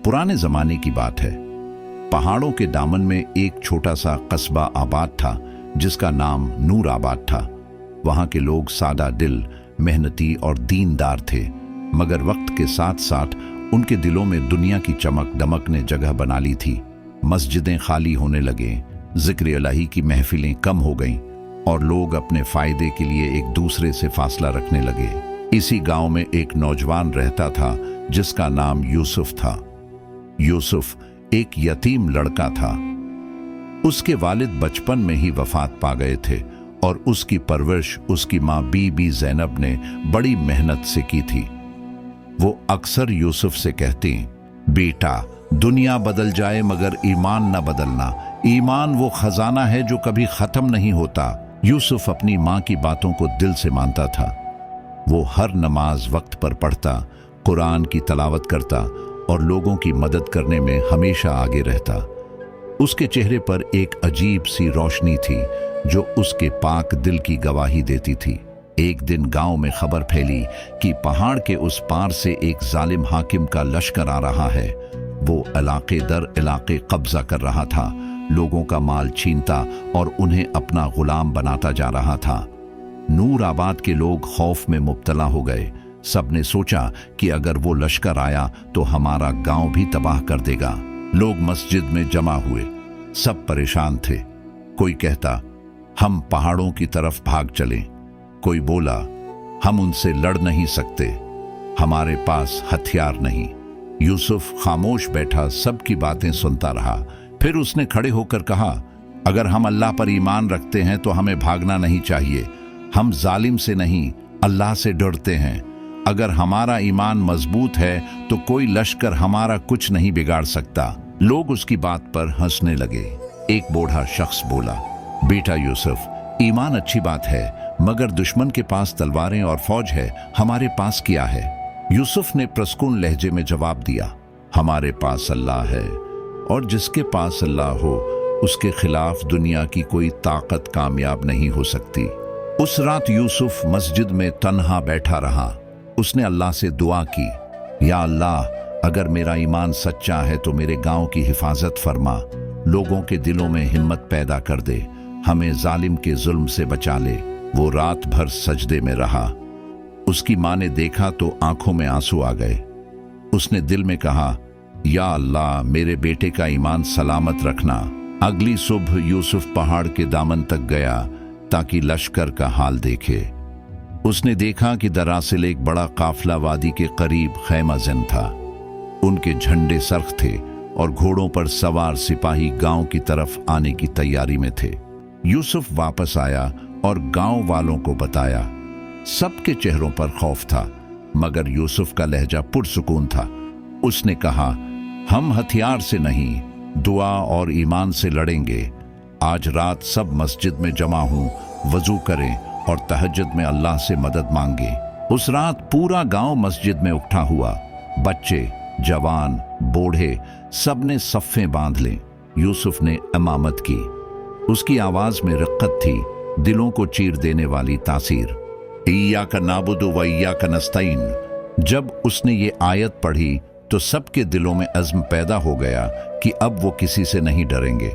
पुराने जमाने की बात है। पहाड़ों के दामन में एक छोटा सा कस्बा आबाद था जिसका नाम नूर आबाद था। वहां के लोग सादा दिल, मेहनती और दीनदार थे, मगर वक्त के साथ साथ उनके दिलों में दुनिया की चमक दमक ने जगह बना ली थी। मस्जिदें खाली होने लगे, जिक्र इलाही की महफिलें कम हो गईं और लोग अपने फायदे के लिए एक दूसरे से फासला रखने लगे। इसी गांव में एक नौजवान रहता था जिसका नाम यूसुफ था। यूसुफ एक यतीम लड़का था। उसके वालिद बचपन में ही वफात पा गए थे और उसकी परवरिश उसकी माँ बीबी ज़ैनब ने बड़ी मेहनत से की थी। वो अक्सर यूसुफ से कहती, बेटा, दुनिया बदल जाए मगर ईमान न बदलना। ईमान वो खजाना है जो कभी खत्म नहीं होता। यूसुफ अपनी माँ की बातों को दिल से मानता था। वो हर नमाज वक्त पर पढ़ता, कुरान की तलावत करता और लोगों की मदद करने में हमेशा आगे रहता। उसके चेहरे पर एक अजीब सी रोशनी थी जो उसके पाक दिल की गवाही देती थी। एक दिन गांव में खबर फैली कि पहाड़ के उस पार से एक जालिम हाकिम का लश्कर आ रहा है। वो इलाके दर इलाके कब्जा कर रहा था, लोगों का माल छीनता और उन्हें अपना गुलाम बनाता जा रहा था। नूर आबाद के लोग खौफ में मुब्तला हो गए। सबने सोचा कि अगर वो लश्कर आया तो हमारा गांव भी तबाह कर देगा। लोग मस्जिद में जमा हुए, सब परेशान थे। कोई कहता, हम पहाड़ों की तरफ भाग चलें। कोई बोला, हम उनसे लड़ नहीं सकते, हमारे पास हथियार नहीं। यूसुफ खामोश बैठा सबकी बातें सुनता रहा। फिर उसने खड़े होकर कहा, अगर हम अल्लाह पर ईमान रखते हैं तो हमें भागना नहीं चाहिए। हम जालिम से नहीं, अल्लाह से डरते हैं। अगर हमारा ईमान मजबूत है तो कोई लश्कर हमारा कुछ नहीं बिगाड़ सकता। लोग उसकी बात पर हंसने लगे। एक बूढ़ा शख्स बोला, बेटा यूसुफ, ईमान अच्छी बात है, मगर दुश्मन के पास तलवारें और फौज है, हमारे पास क्या है? यूसुफ ने प्रसकून लहजे में जवाब दिया, हमारे पास अल्लाह है और जिसके पास अल्लाह हो उसके खिलाफ दुनिया की कोई ताकत कामयाब नहीं हो सकती। उस रात यूसुफ मस्जिद में तन्हा बैठा रहा। उसने अल्लाह से दुआ की, या अल्लाह, अगर मेरा ईमान सच्चा है तो मेरे गांव की हिफाजत फरमा, लोगों के दिलों में हिम्मत पैदा कर दे, हमें जालिम के जुल्म से बचा ले। वो रात भर सजदे में रहा। उसकी माँ ने देखा तो आंखों में आंसू आ गए। उसने दिल में कहा, या अल्लाह, मेरे बेटे का ईमान सलामत रखना। अगली सुबह यूसुफ पहाड़ के दामन तक गया ताकि लश्कर का हाल देखे। उसने देखा कि दरअसल एक बड़ा काफिला वादी के करीब खैमा ज़न था। उनके झंडे सरख थे और घोड़ों पर सवार सिपाही गांव की तरफ आने की तैयारी में थे। यूसुफ वापस आया और गांव वालों को बताया। सबके चेहरों पर खौफ था, मगर यूसुफ का लहजा पुरसुकून था। उसने कहा, हम हथियार से नहीं, दुआ और ईमान से लड़ेंगे। आज रात सब मस्जिद में जमा हों, वजू करें और तहज्जुद में अल्लाह से मदद मांगे। उस रात पूरा गांव मस्जिद में इकट्ठा हुआ। बच्चे, जवान, बूढ़े, सबने सफ़ें बांध लें। यूसुफ ने इमामत की। उसकी आवाज में रिक्कत थी, दिलों को चीर देने वाली तासीर। इय्याका नाबुदु व इय्याका नस्तईन। जब उसने ये आयत पढ़ी तो सबके दिलों में अज़्म पैदा हो गया कि अब वो किसी से नहीं डरेंगे।